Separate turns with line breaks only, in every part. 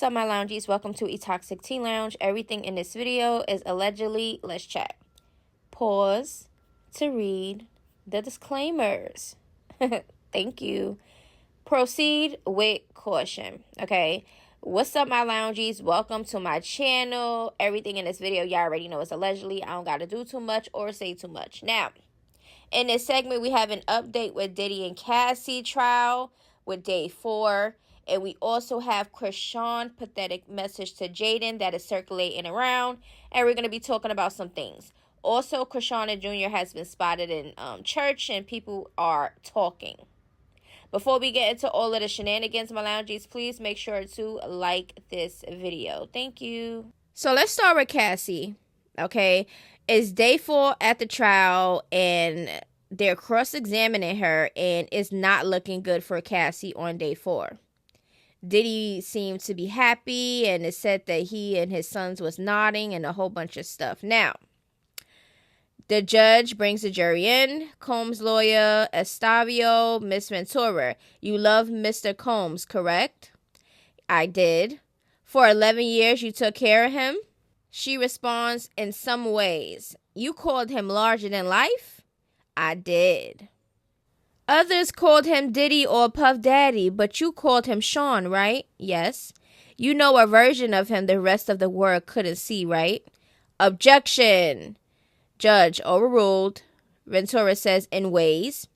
up, my loungies? Welcome to A Toxic Tea Lounge. Everything in this video is allegedly. Let's check. Pause to read the disclaimers. Thank you. Proceed with caution. Okay. What's up, my loungies? Welcome to my channel. Everything in this video, y'all already know, is allegedly. I don't got to do too much or say too much. Now, in this segment, we have an update with Diddy and Cassie trial with day 4. And we also have Chrisean pathetic message to Jaden that is circulating around. And we're going to be talking about some things. Also, Chrisean Jr. has been spotted in church and people are talking. Before we get into all of the shenanigans, my loungies, please make sure to like this video. Thank you. So let's start with Cassie. Okay. It's day 4 at the trial and they're cross-examining her and it's not looking good for Cassie on day 4. Diddy seemed to be happy, and it said that he and his sons was nodding and a whole bunch of stuff. Now, the judge brings the jury in. Combs' lawyer, Estavio, Miss Ventura. You love Mr. Combs, correct? I did. For 11 years, you took care of him? She responds, in some ways. You called him larger than life? I did. Others called him Diddy or Puff Daddy, but you called him Sean, right? Yes. You know a version of him the rest of the world couldn't see, right? Objection. Judge overruled. Ventura says, in ways.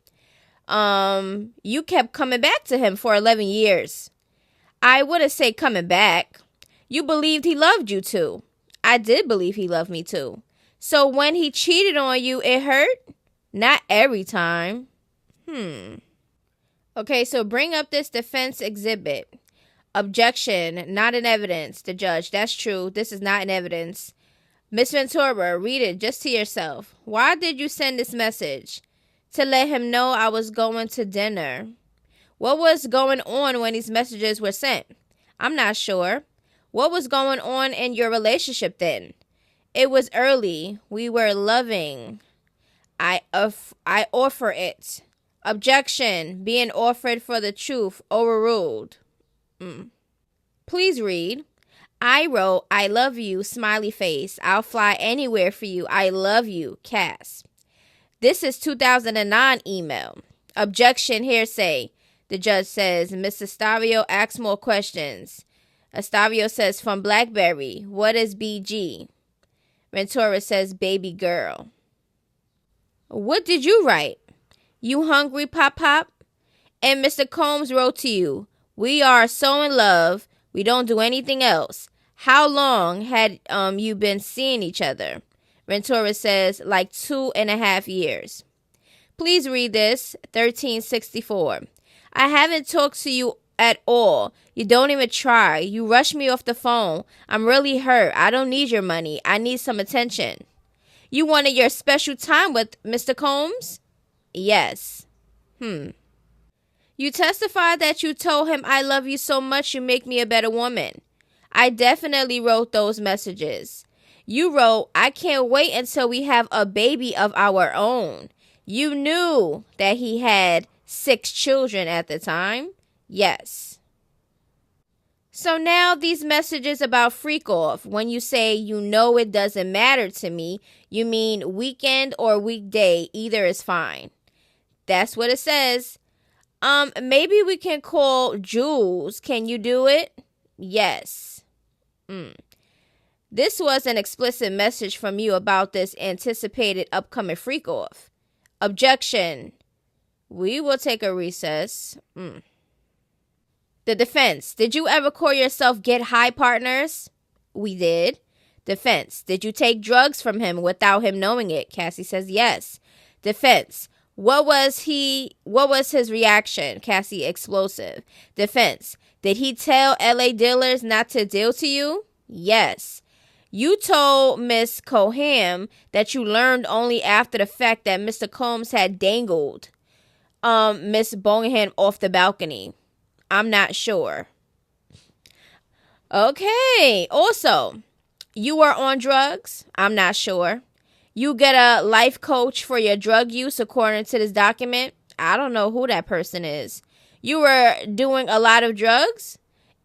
You kept coming back to him for 11 years. I wouldn't say coming back. You believed he loved you too. I did believe he loved me too. So when he cheated on you, it hurt? Not every time. Okay, so bring up this defense exhibit. Objection, not in evidence. The judge, that's true. This is not in evidence. Miss Ventura, read it just to yourself. Why did you send this message? To let him know I was going to dinner. What was going on when these messages were sent? I'm not sure. What was going on in your relationship then? It was early. We were loving. I offer it. Objection, being offered for the truth, overruled. Please read. I wrote, I love you, smiley face. I'll fly anywhere for you. I love you, Cass. This is 2009 email. Objection, hearsay. The judge says, Mr. Estavio asks more questions. Estavio says, from Blackberry, what is BG? Ventura says, baby girl. What did you write? You hungry, Pop Pop? And Mr. Combs wrote to you, we are so in love, we don't do anything else. How long had you been seeing each other? Ventura says, like 2.5 years. Please read this, 1364. I haven't talked to you at all. You don't even try. You rush me off the phone. I'm really hurt. I don't need your money. I need some attention. You wanted your special time with Mr. Combs? Yes. You testified that you told him I love you so much you make me a better woman. I definitely wrote those messages. You wrote, I can't wait until we have a baby of our own. You knew that he had 6 children at the time? Yes. So now these messages about freak off, when you say you know it doesn't matter to me, you mean weekend or weekday, either is fine. That's what it says. Maybe we can call Jules. Can you do it? Yes. This was an explicit message from you about this anticipated upcoming freak off. Objection. We will take a recess. The defense. Did you ever call yourself Get High Partners? We did. Defense. Did you take drugs from him without him knowing it? Cassie says yes. Defense. What was his reaction? Cassie, explosive. Defense. Did he tell LA dealers not to deal to you? Yes. You told Miss Coham that you learned only after the fact that Mr. Combs had dangled Miss Bonham off the balcony. I'm not sure. Okay. Also, you were on drugs? I'm not sure. You get a life coach for your drug use according to this document? I don't know who that person is. You were doing a lot of drugs?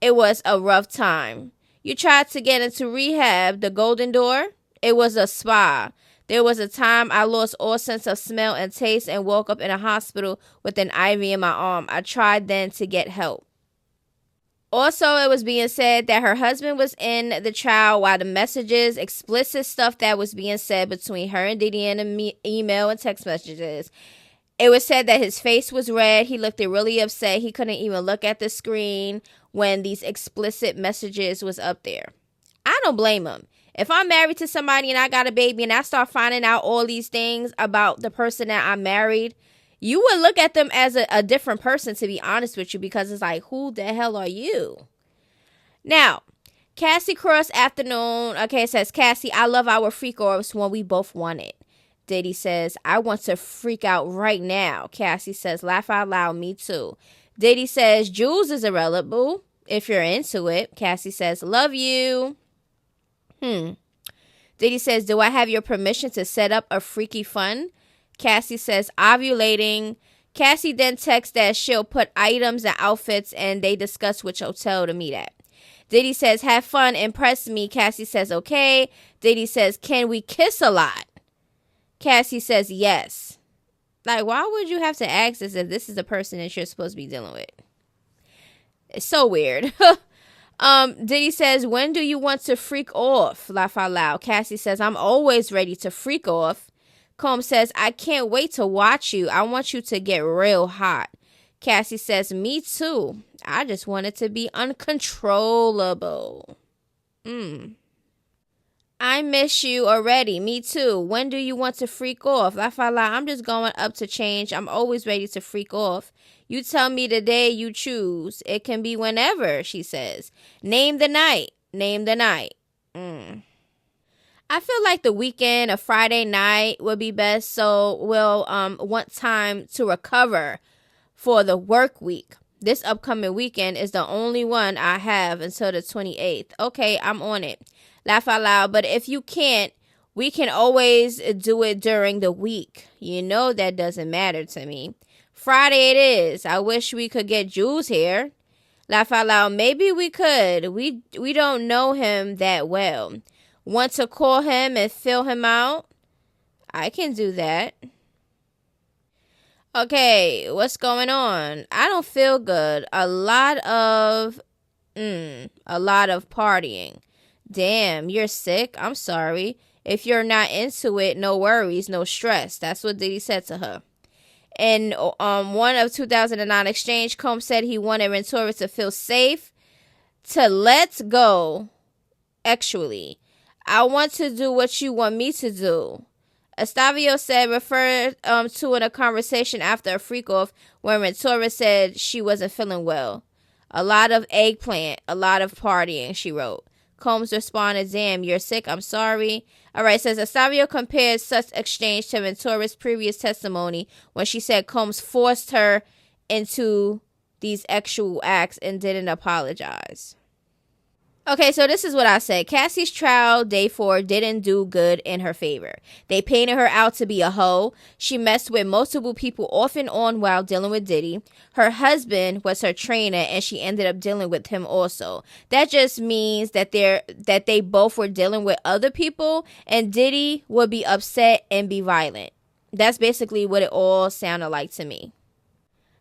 It was a rough time. You tried to get into rehab, the Golden Door. It was a spa. There was a time I lost all sense of smell and taste and woke up in a hospital with an IV in my arm. I tried then to get help. Also, it was being said that her husband was in the trial while the messages, explicit stuff that was being said between her and Diddy in the email and text messages. It was said that his face was red. He looked really upset. He couldn't even look at the screen when these explicit messages was up there. I don't blame him. If I'm married to somebody and I got a baby and I start finding out all these things about the person that I married, you would look at them as a different person, to be honest with you, because it's like, who the hell are you? Now, Cassie Cross Afternoon. Okay, it says, Cassie, I love our freak-offs when we both want it. Diddy says, I want to freak out right now. Cassie says, laugh out loud, me too. Diddy says, Jules is available if you're into it. Cassie says, love you. Diddy says, do I have your permission to set up a freaky fun? Cassie says, ovulating. Cassie then texts that she'll put items and outfits and they discuss which hotel to meet at. Diddy says, have fun, impress me. Cassie says, okay. Diddy says, can we kiss a lot? Cassie says, yes. Like, why would you have to ask this if this is the person that you're supposed to be dealing with? It's so weird. Diddy says, when do you want to freak off? Laugh out loud. Cassie says, I'm always ready to freak off. Combs says, I can't wait to watch you. I want you to get real hot. Cassie says, me too. I just want it to be uncontrollable. I miss you already. Me too. When do you want to freak off? Laugh out loud. I'm just going up to change. I'm always ready to freak off. You tell me the day you choose. It can be whenever, she says. Name the night. Name the night. I feel like the weekend, a Friday night would be best. So we'll want time to recover for the work week. This upcoming weekend is the only one I have until the 28th. Okay, I'm on it. Laugh out loud. But if you can't, we can always do it during the week. You know that doesn't matter to me. Friday it is. I wish we could get Jules here. Laugh out loud. Maybe we could. We don't know him that well. Want to call him and fill him out? I can do that. Okay, what's going on? I don't feel good. A lot of partying. Damn, you're sick? I'm sorry. If you're not into it, no worries, no stress. That's what Diddy said to her. In one of 2009 exchange, Combs said he wanted Tory to feel safe to let go. Actually, I want to do what you want me to do. Estavio said, referred to in a conversation after a freak-off wherein Tory said she wasn't feeling well. A lot of eggplant, a lot of partying, she wrote. Combs responded, damn, you're sick, I'm sorry. All right, says Estavio compared such exchange to Ventora's previous testimony when she said Combs forced her into these actual acts and didn't apologize. Okay, so this is what I said. Cassie's trial, day 4, didn't do good in her favor. They painted her out to be a hoe. She messed with multiple people off and on while dealing with Diddy. Her husband was her trainer, and she ended up dealing with him also. That just means that they both were dealing with other people, and Diddy would be upset and be violent. That's basically what it all sounded like to me.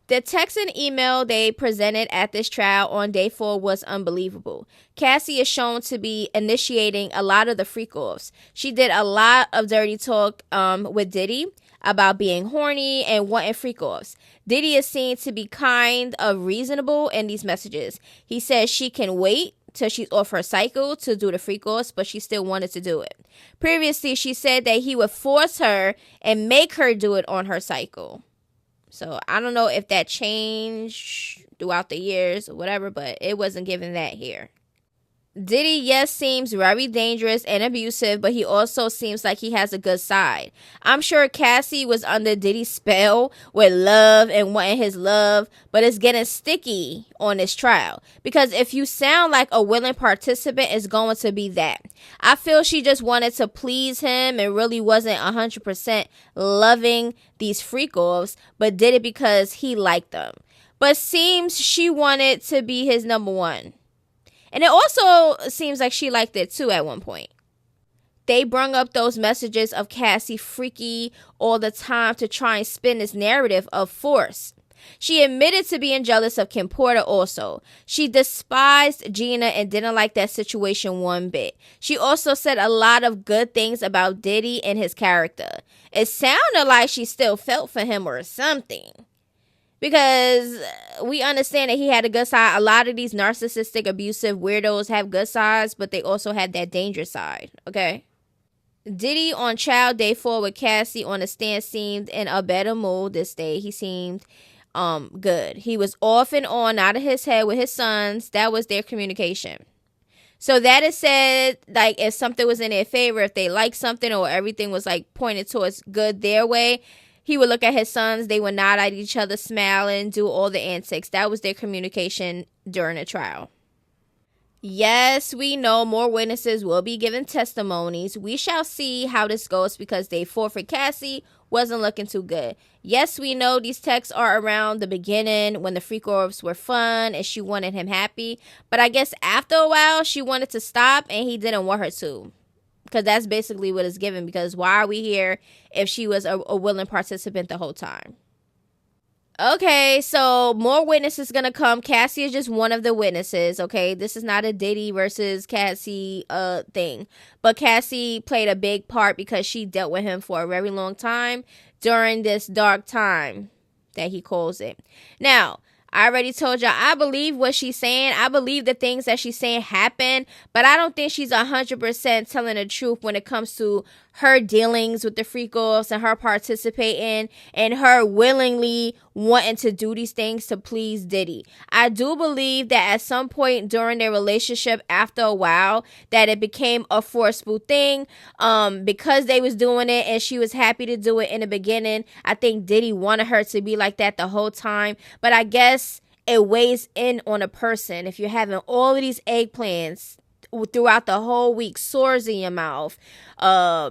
The text and email they presented at this trial on day 4 was unbelievable. Cassie is shown to be initiating a lot of the freak-offs. She did a lot of dirty talk with Diddy about being horny and wanting freak-offs. Diddy is seen to be kind of reasonable in these messages. He says she can wait till she's off her cycle to do the freak-offs, but she still wanted to do it. Previously, she said that he would force her and make her do it on her cycle. So I don't know if that changed throughout the years or whatever, but it wasn't given that here. Diddy, yes, seems very dangerous and abusive, but he also seems like he has a good side. I'm sure Cassie was under Diddy's spell with love and wanting his love, but it's getting sticky on this trial. Because if you sound like a willing participant, it's going to be that. I feel she just wanted to please him and really wasn't 100% loving these freak-offs, but did it because he liked them. But seems she wanted to be his number one. And it also seems like she liked it too at one point. They brung up those messages of Cassie freaky all the time to try and spin this narrative of force. She admitted to being jealous of Kim Porter also. She despised Gina and didn't like that situation one bit. She also said a lot of good things about Diddy and his character. It sounded like she still felt for him or something. Because we understand that he had a good side. A lot of these narcissistic, abusive weirdos have good sides, but they also have that dangerous side, okay? Diddy on Child Day 4 with Cassie on the stand seemed in a better mood this day. He seemed good. He was off and on, out of his head with his sons. That was their communication. So that is said, like, if something was in their favor, if they liked something or everything was like pointed towards good their way, he would look at his sons. They would nod at each other, smile, and do all the antics. That was their communication during the trial. Yes, we know more witnesses will be giving testimonies. We shall see how this goes because day 4 for Cassie wasn't looking too good. Yes, we know these texts are around the beginning when the freak-offs were fun and she wanted him happy. But I guess after a while, she wanted to stop and he didn't want her to. Because that's basically what it's given. Because why are we here if she was a willing participant the whole time? Okay, so more witnesses gonna come. Cassie is just one of the witnesses, okay? This is not a Diddy versus Cassie thing. But Cassie played a big part because she dealt with him for a very long time during this dark time that he calls it. Now, I already told y'all, I believe what she's saying. I believe the things that she's saying happen, but I don't think she's 100% telling the truth when it comes to her dealings with the freak-offs and her participating and her willingly wanting to do these things to please Diddy. I do believe that at some point during their relationship, after a while, that it became a forceful thing because they was doing it and she was happy to do it in the beginning. I think Diddy wanted her to be like that the whole time, but I guess it weighs in on a person if you're having all of these eggplants throughout the whole week, sores in your mouth,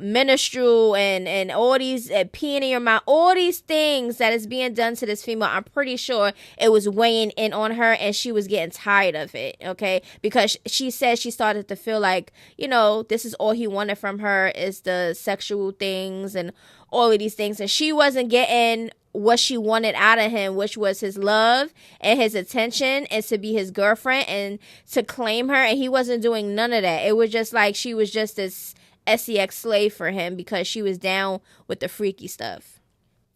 menstrual and all these peeing in your mouth, all these things that is being done to this female. I'm pretty sure it was weighing in on her and she was getting tired of it, okay? Because she said she started to feel like, you know, this is all he wanted from her is the sexual things and all of these things, and she wasn't getting what she wanted out of him, which was his love and his attention and to be his girlfriend and to claim her. And he wasn't doing none of that. It was just like she was just this sex slave for him because she was down with the freaky stuff.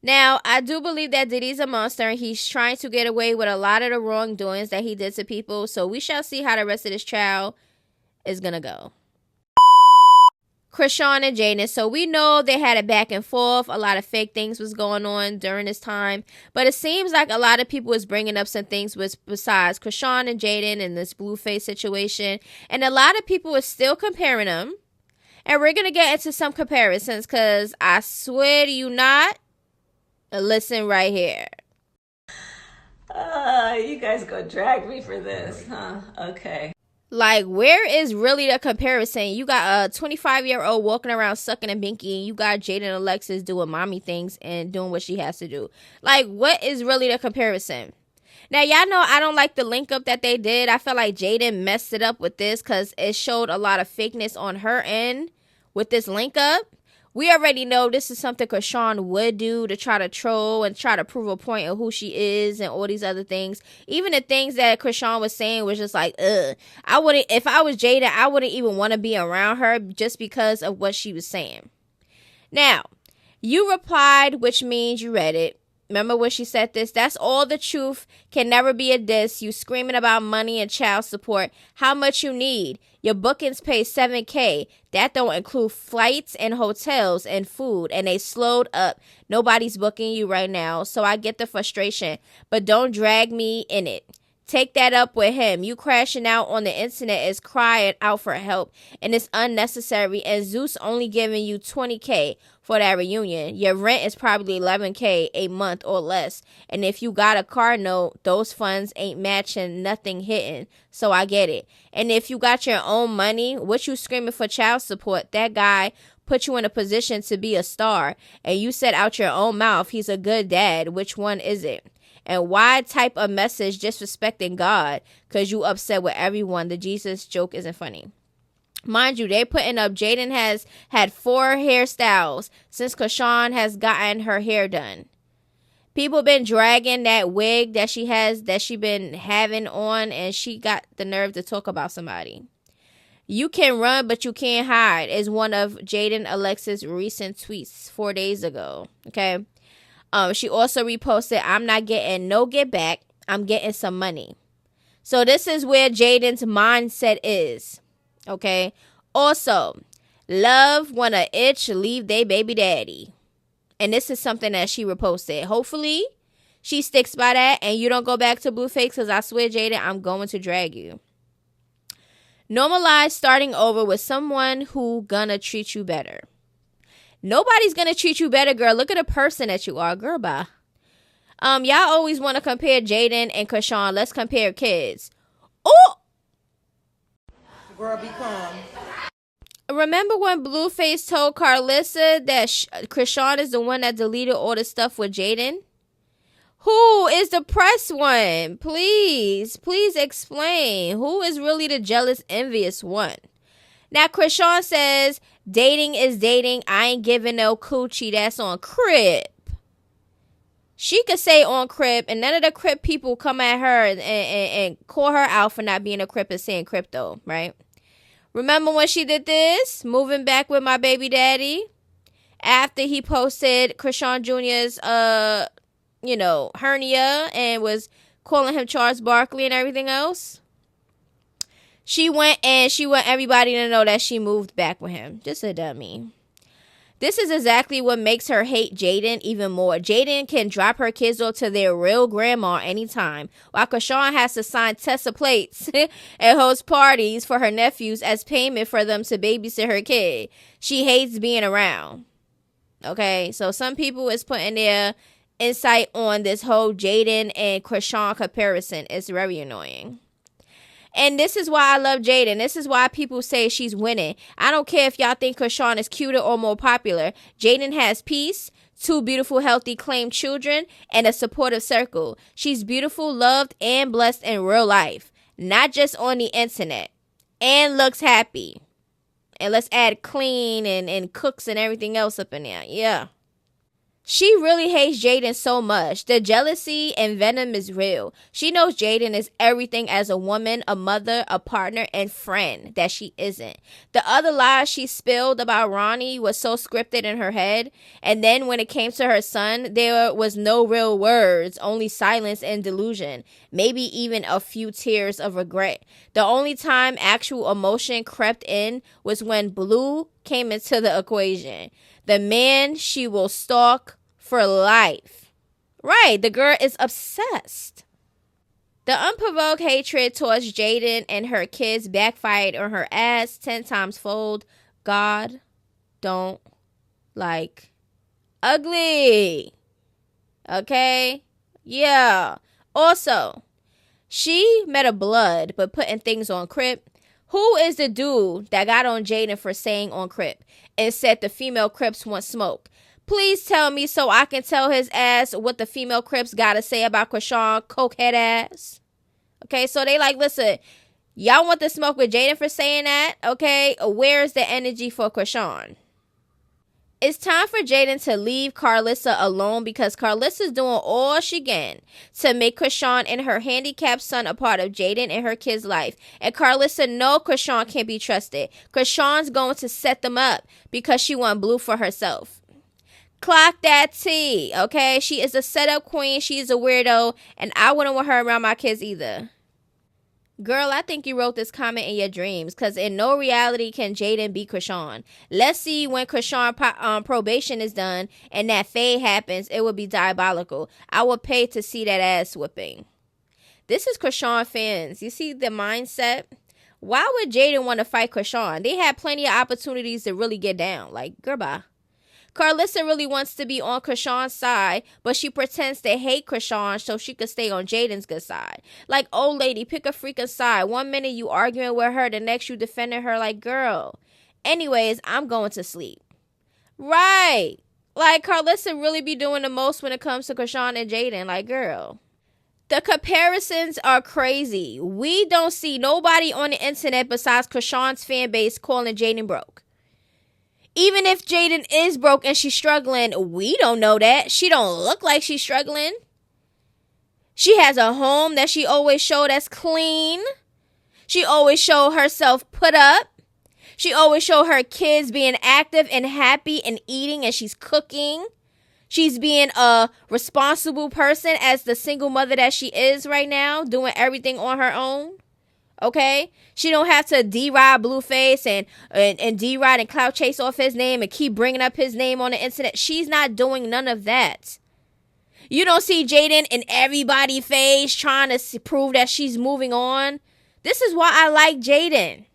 Now, I do believe that Diddy's a monster and he's trying to get away with a lot of the wrongdoings that he did to people. So we shall see how the rest of this trial is going to go. Chrisean and Jaden. So we know they had a back and forth. A lot of fake things was going on during this time. But it seems like a lot of people was bringing up some things besides Chrisean and Jaden and this Blueface situation. And a lot of people were still comparing them. And we're going to get into some comparisons because I swear to you not. Listen right here.
You guys gonna drag me for this, huh? Okay.
Like, where is really the comparison? You got a 25-year-old walking around sucking a binky, and you got Jaden and Alexis doing mommy things and doing what she has to do. Like, what is really the comparison? Now, y'all know I don't like the link up that they did. I feel like Jaden messed it up with this because it showed a lot of fakeness on her end with this link up. We already know this is something Chrisean would do to try to troll and try to prove a point of who she is and all these other things. Even the things that Chrisean was saying was just like, I wouldn't, if I was Jada, I wouldn't even want to be around her just because of what she was saying. Now, you replied, which means you read it. Remember when she said this? That's all the truth. Can never be a diss. You screaming about money and child support. How much you need? Your bookings pay $7,000. That don't include flights and hotels and food. And they slowed up. Nobody's booking you right now. So I get the frustration. But don't drag me in it. Take that up with him. You crashing out on the internet is crying out for help. And it's unnecessary. And Zeus only giving you $20,000 for that reunion. Your rent is probably $11,000 a month or less. And if you got a car note, those funds ain't matching nothing hitting. So I get it. And if you got your own money, what you screaming for child support? That guy put you in a position to be a star. And you said out your own mouth, he's a good dad. Which one is it? And why type a message disrespecting God because you upset with everyone? The Jesus joke isn't funny. Mind you, they putting up Jaden has had 4 hairstyles since Chrisean has gotten her hair done. People been dragging that wig that she been having on, and she got the nerve to talk about somebody. You can run, but you can't hide is one of Jaden Alexis' recent tweets 4 days ago. Okay. She also reposted, I'm not getting no get back. I'm getting some money. So this is where Jaden's mindset is. Okay. Also, love wanna itch, leave they baby daddy. And this is something that she reposted. Hopefully, she sticks by that and you don't go back to Blueface, because I swear, Jaden, I'm going to drag you. Normalize starting over with someone who gonna treat you better. Nobody's gonna treat you better, girl. Look at the person that you are, girl. Bye. Y'all always want to compare Jaden and Chrisean. Let's compare kids. Oh,
girl, be calm.
Remember when Blueface told Carlissa that Chrisean is the one that deleted all the stuff with Jaden? Who is the press one? Please explain. Who is really the jealous, envious one? Now, Chrisean says, dating is dating. I ain't giving no coochie. That's on Crip. She could say on Crip, and none of the Crip people come at her and call her out for not being a Crip and saying crypto, right? Remember when she did this? Moving back with my baby daddy? After he posted Chrisean Jr.'s, hernia and was calling him Charles Barkley and everything else. She went and she want everybody to know that she moved back with him. Just a dummy. This is exactly what makes her hate Jaden even more. Jaden can drop her kids off to their real grandma anytime, while Chrisean has to sign Tessa plates and host parties for her nephews as payment for them to babysit her kid. She hates being around. Okay, so some people is putting their insight on this whole Jaden and Chrisean comparison. It's very annoying. And this is why I love Jaden. This is why people say she's winning. I don't care if y'all think Chrisean is cuter or more popular. Jaden has peace, 2 beautiful, healthy, claimed children, and a supportive circle. She's beautiful, loved, and blessed in real life, not just on the internet. And looks happy. And let's add clean and cooks and everything else up in there. Yeah. She really hates Jaden so much. The jealousy and venom is real. She knows Jaden is everything as a woman, a mother, a partner, and friend that she isn't. The other lies she spilled about Ronnie was so scripted in her head. And then when it came to her son, there was no real words, only silence and delusion. Maybe even a few tears of regret. The only time actual emotion crept in was when Blue came into the equation. The man she will stalk for life. Right, the girl is obsessed. The unprovoked hatred towards Jaden and her kids backfired on her ass 10 times fold. God don't like ugly. Okay? Yeah. Also, she met a blood but putting things on Crip. Who is the dude that got on Jaden for saying on Crip and said the female Crips want smoke? Please tell me so I can tell his ass what the female Crips gotta say about Chrisean cokehead ass. Okay, so they like, listen, y'all want the smoke with Jaden for saying that? Okay, where's the energy for Chrisean? It's time for Jaden to leave Carlissa alone because Carlissa's doing all she can to make Chrisean and her handicapped son a part of Jaden and her kid's life. And Carlissa knows Chrisean can't be trusted. Chrisean's going to set them up because she want Blue for herself. Clock that tea, okay? She is a setup queen. She is a weirdo, and I wouldn't want her around my kids either. Girl, I think you wrote this comment in your dreams, because in no reality can Jaden beat Chrisean. Let's see when Chrisean probation is done and that fade happens, it would be diabolical. I would pay to see that ass whipping. This is Chrisean fans. You see the mindset? Why would Jaden want to fight Chrisean? They had plenty of opportunities to really get down. Like, girl, bye. Carlissa really wants to be on Chrisean's side, but she pretends to hate Chrisean so she could stay on Jaden's good side. Like, old lady, pick a freaking side. 1 minute you arguing with her, the next you defending her like, girl. Anyways, I'm going to sleep. Right. Like, Carlissa really be doing the most when it comes to Chrisean and Jaden. Like, girl. The comparisons are crazy. We don't see nobody on the internet besides Chrisean's fan base calling Jaden broke. Even if Jaden is broke and she's struggling, we don't know that. She don't look like she's struggling. She has a home that she always show that's clean. She always show herself put up. She always show her kids being active and happy and eating, and she's cooking. She's being a responsible person as the single mother that she is right now, doing everything on her own. Okay? She don't have to deride Blueface and deride and clout chase off his name and keep bringing up his name on the internet. She's not doing none of that. You don't see Jaden in everybody's face trying to prove that she's moving on. This is why I like Jaden.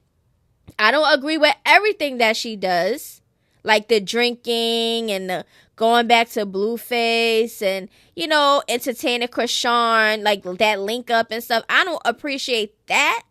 I don't agree with everything that she does, like the drinking and the going back to Blueface and, you know, entertaining Chrisean, like that link up and stuff. I don't appreciate that.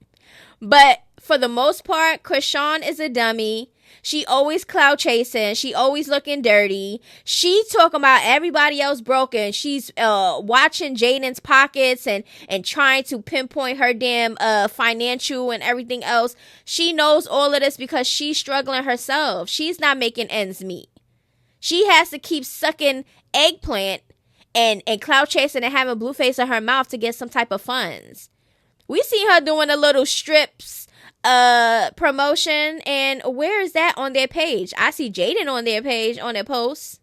But for the most part, Chrisean is a dummy. She always clout chasing. She always looking dirty. She talking about everybody else broken. She's watching Jaden's pockets and trying to pinpoint her damn financial and everything else. She knows all of this because she's struggling herself. She's not making ends meet. She has to keep sucking eggplant and clout chasing and having Blueface in her mouth to get some type of funds. We see her doing a little strips promotion, and where is that on their page? I see Jaden on their page, on their posts.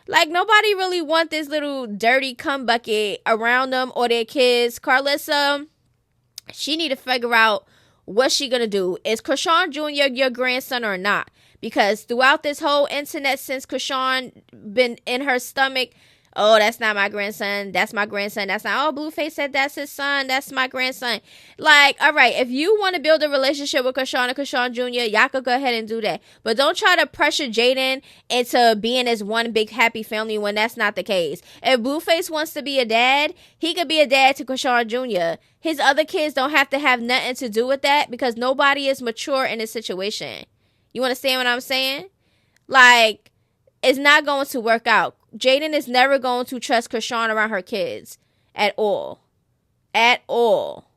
Like, nobody really want this little dirty cum bucket around them or their kids. Carlissa, she need to figure out what she gonna do. Is Chrisean Jr. your grandson or not? Because throughout this whole internet, since Chrisean been in her stomach, oh, that's not my grandson. That's my grandson. That's not, oh, Blueface said that's his son. That's my grandson. Like, all right, if you want to build a relationship with Chrisean and Chrisean Jr., y'all could go ahead and do that. But don't try to pressure Jaden into being as one big happy family when that's not the case. If Blueface wants to be a dad, he could be a dad to Chrisean Jr. His other kids don't have to have nothing to do with that because nobody is mature in this situation. You understand what I'm saying? Like, it's not going to work out. Jaden is never going to trust Chrisean around her kids at all. At all.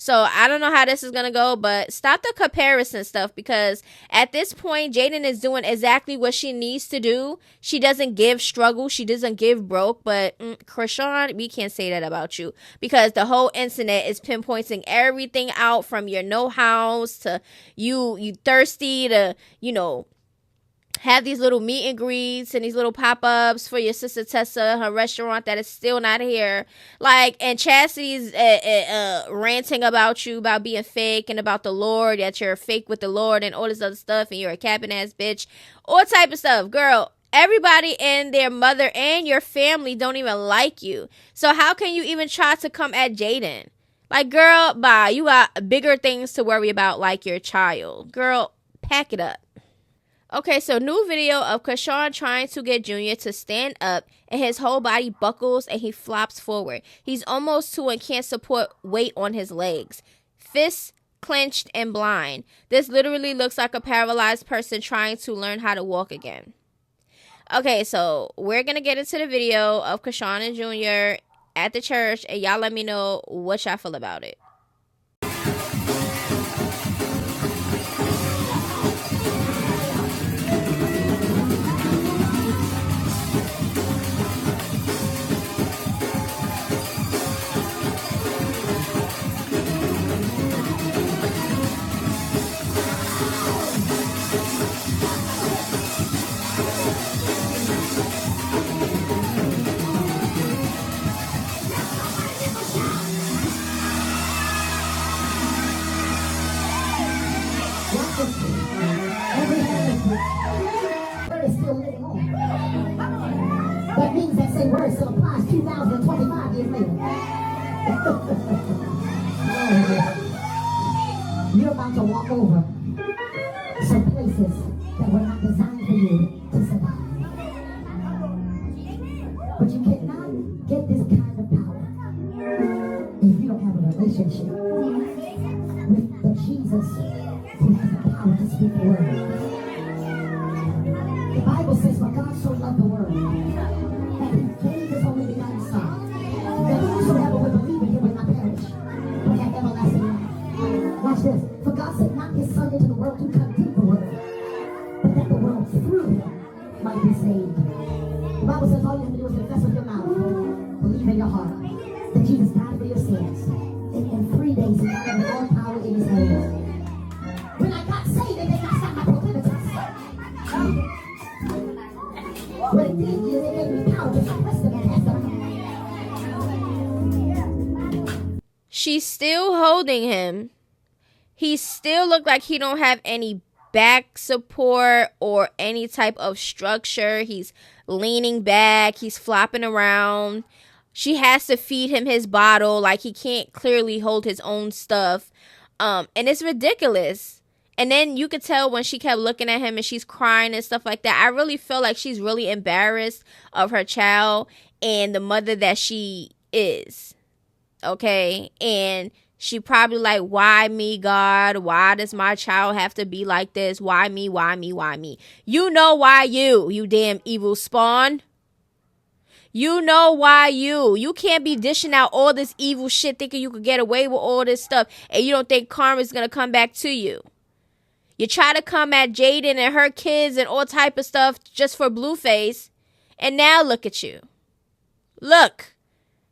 So I don't know how this is going to go, but stop the comparison stuff because at this point, Jaden is doing exactly what she needs to do. She doesn't give struggle. She doesn't give broke, but Chrisean, we can't say that about you because the whole internet is pinpointing everything out from your know-hows to you thirsty to, you know, have these little meet and greets and these little pop-ups for your sister Tessa, her restaurant that is still not here. Like, and Chastity's ranting about you, about being fake and about the Lord, that you're fake with the Lord and all this other stuff and you're a capping ass bitch. All type of stuff. Girl, everybody and their mother and your family don't even like you. So how can you even try to come at Jaden? Like, girl, bye. You got bigger things to worry about like your child. Girl, pack it up. Okay, so new video of Chrisean trying to get Junior to stand up and his whole body buckles and he flops forward. He's almost to and can't support weight on his legs. Fists clenched and blind. This literally looks like a paralyzed person trying to learn how to walk again. Okay, so we're going to get into the video of Chrisean and Junior at the church and y'all let me know what y'all feel about it.
That means that same word still applies 2,025 years later. You're about to walk over some places that were not designed for you to survive. But you cannot get this kind of power if you don't have a relationship with the Jesus who has the power to speak the word. The Bible says, for God so loved the world that he gave his only begotten Son, that might be saved. The Bible says all you have to do is confess with your mouth, believe in your heart that Jesus died for your sins. In 3 days, he got all power in his hands. When I got saved, they got stopped my proclivities. What it did is it gave me power to suppress them and cast them out.
She's still holding him. He still looked like he don't have any back support or any type of structure. He's leaning back. He's flopping around. She has to feed him his bottle. Like, he can't clearly hold his own stuff. And it's ridiculous. And then you could tell when she kept looking at him and she's crying and stuff like that. I really feel like she's really embarrassed of her child and the mother that she is. Okay? And she probably like, why me, God? Why does my child have to be like this? Why me? Why me? Why me? You know why you damn evil spawn. You know why you can't be dishing out all this evil shit thinking you could get away with all this stuff and you don't think karma's gonna come back to you. You try to come at Jaden and her kids and all type of stuff just for Blueface, and now look at you. Look,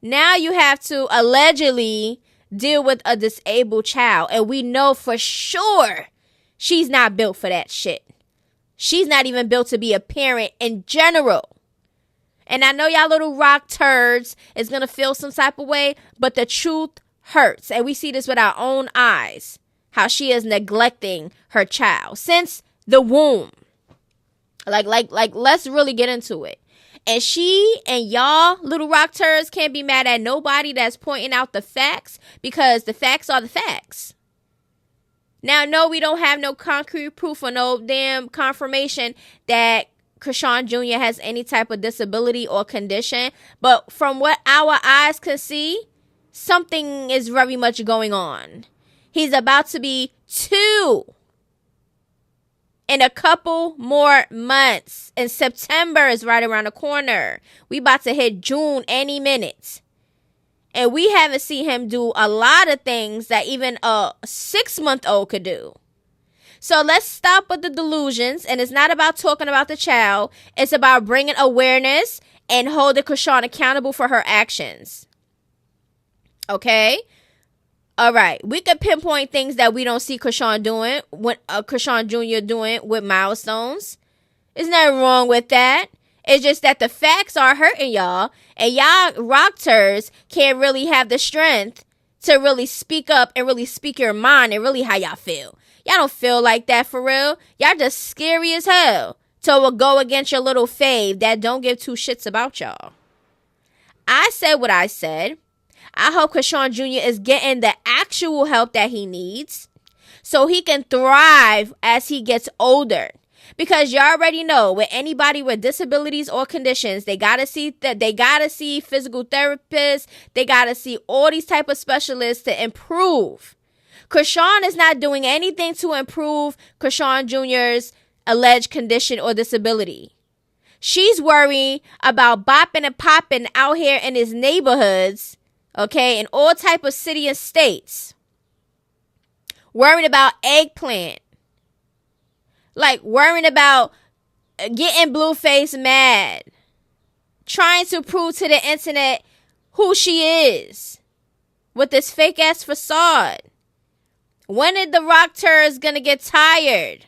now you have to allegedly deal with a disabled child, and we know for sure she's not built for that shit. She's not even built to be a parent in general. And I know y'all little rock turds is going to feel some type of way, but the truth hurts. And we see this with our own eyes, how she is neglecting her child since the womb. Like, let's really get into it. And she and y'all little rock turds can't be mad at nobody that's pointing out the facts, because the facts are the facts. Now, no, we don't have no concrete proof or no damn confirmation that Chrisean Jr. has any type of disability or condition. But from what our eyes can see, something is very much going on. He's about to be 2 in a couple more months. And September is right around the corner. We about to hit June any minute. And we haven't seen him do a lot of things that even a 6-month-old could do. So let's stop with the delusions. And it's not about talking about the child. It's about bringing awareness and holding Chrisean accountable for her actions. Okay? All right. We could pinpoint things that we don't see Chrisean doing, Chrisean Jr. doing with milestones. There's nothing wrong with that. It's just that the facts are hurting y'all. And y'all rock turds can't really have the strength to really speak up and really speak your mind and really how y'all feel. Y'all don't feel like that for real. Y'all just scary as hell. So go against your little fave that don't give 2 shits about y'all. I said what I said. I hope Chrisean Jr. is getting the actual help that he needs so he can thrive as he gets older. Because you already know, with anybody with disabilities or conditions, they gotta see physical therapists. They gotta see all these type of specialists to improve. Chrisean is not doing anything to improve Chrisean Jr.'s alleged condition or disability. She's worried about bopping and popping out here in his neighborhoods, okay, in all type of city and states. Worried about eggplant. Like, worrying about getting Blueface mad. Trying to prove to the internet who she is. With this fake-ass facade. When are the rock turds gonna get tired?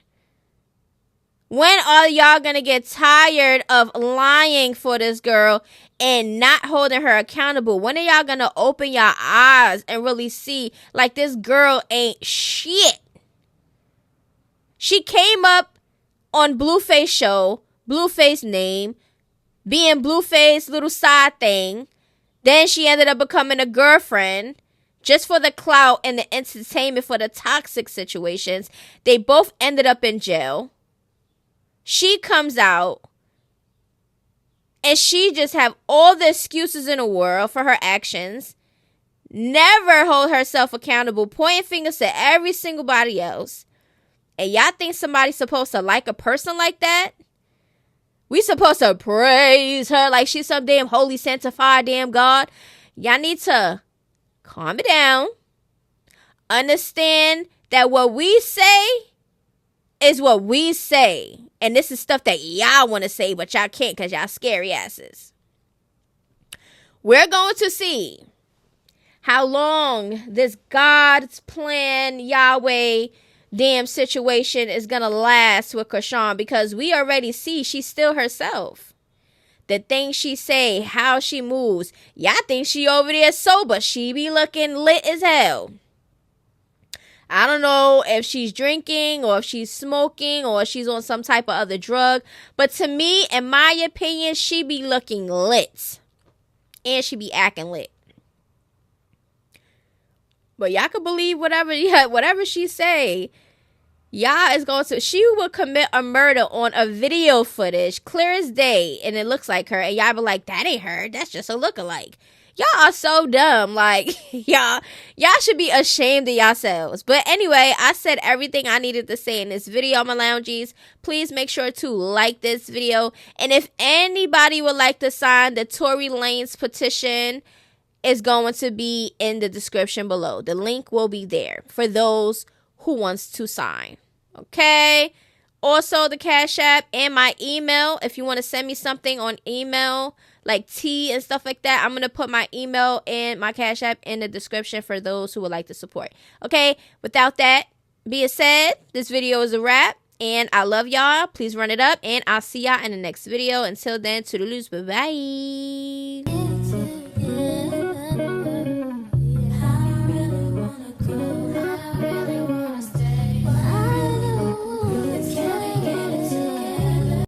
When are y'all gonna get tired of lying for this girl and not holding her accountable? When are y'all gonna open your eyes and really see, like, this girl ain't shit? She came up on Blueface show, Blueface name, being Blueface little side thing. Then she ended up becoming a girlfriend just for the clout and the entertainment for the toxic situations. They both ended up in jail. She comes out and she just have all the excuses in the world for her actions. Never hold herself accountable, pointing fingers to every single body else. And y'all think somebody's supposed to like a person like that? We supposed to praise her like she's some damn holy sanctified damn God? Y'all need to calm it down. Understand that what we say is what we say. And this is stuff that y'all want to say, but y'all can't because y'all scary asses. We're going to see how long this God's plan, Yahweh, damn situation is going to last with Chrisean, because we already see she's still herself. The things she say, how she moves. Y'all think she over there sober. She be looking lit as hell. I don't know if she's drinking or if she's smoking or if she's on some type of other drug. But to me, in my opinion, she be looking lit. And she be acting lit. But y'all can believe whatever she say. Y'all is going to, she will commit a murder on a video footage, clear as day, and it looks like her. And y'all be like, that ain't her. That's just a lookalike. Y'all are so dumb. Like, y'all should be ashamed of yourselves. But anyway, I said everything I needed to say in this video, my loungies. Please make sure to like this video. And if anybody would like to sign the Tory Lanez petition, is going to be in the description below. The link will be there for those who wants to sign. Okay? Also, the Cash App and my email. If you want to send me something on email, like tea and stuff like that, I'm going to put my email and my Cash App in the description for those who would like to support. Okay? Without that being said, this video is a wrap. And I love y'all. Please run it up. And I'll see y'all in the next video. Until then, toodaloos. Bye-bye.